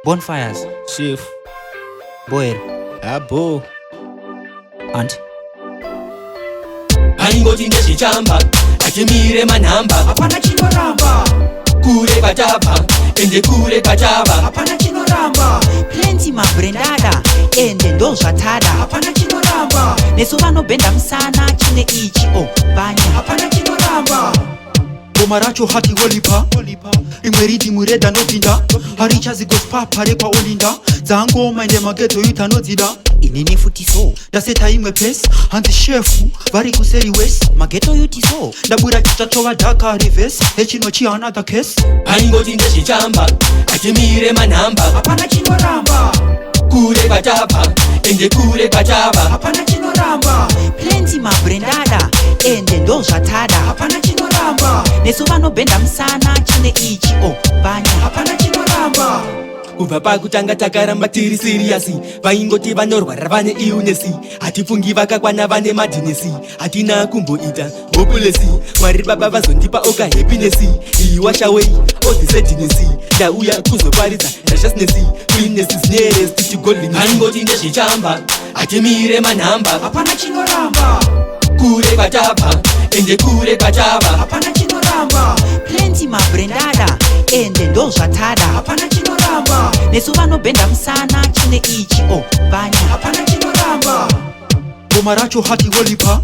Bonfires, Chief. Boel, Abo. Aunt. Aingoti ndechichamba achimire manhamba Hapana Chinoramba, kure kwataba ende kure kwataba hapana Chinoramba, Plenty mabrendada, ende ndo zvatada. hapana Chinoramba, Nesu vanobhenda musana chine ichi banya. hapana Chinoramba. Goma racho hati wolipa imwe ridhimu reda nopinda harichazigospa rekwa olinda dzangoma ende mageto yuta nodzida Inini futiso, ndaseta imwe pesi hanzi shefu vari kuseri west mageto yutiso. ndabwira chitatova dhaka reverse hechino chi another case aingoti ndechichamba achimire manhamba Hapana Chinoramba, kure kwataba ende kure kwataba hapana Chinoramba, Plenty mabrendada, ende ndo zvatada. hapana Chinoramba, Nesu vanobhenda musana chine ichi banya. hapana Chinoramba. kubva pakutanga takaramba tiri siriyasi vaingoti vanorwara vane iunesi hatifungi vakakwana vane madhinesi hatina kumboita hopulesi mwari baba vazondipa oka hepinesi iwashawei odhisedhinesi ndauya kuzoparidza rashasnesi kuinesi zineresi tichigolini aingoti ndezvechamba hatimire manhamba Hapana Chinoramba, kure kwataba ende kure kwataba hapana Chinoramba, Plenty mabrendada, ende ndo zvatada. hapana Chinoramba, Nesu vanobhenda musana chine ichi banya. hapana Chinoramba. goma racho hati wolipa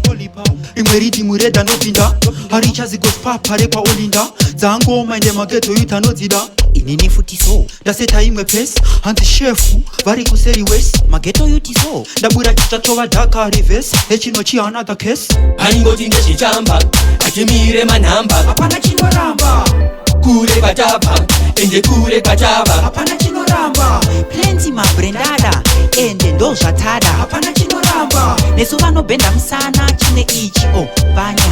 imwe ridhimu reda nopinda harichazigospa rekwa olinda dzangoma ende mageto yuta nodzida Inini futiso, ndaseta imwe pesi hanzi shefu vari kuseri west mageto yutiso. ndabwira chitatova dhaka reverse hechino chi another case aingoti ndezvechamba hatimire manhamba Hapana Chinoramba, kure kwataba ende kure kwataba hapana Chinoramba, Plenty mabrendada, ende ndo zvatada. hapana Chinoramba, Nesu vanobhenda musana chine ichi banya.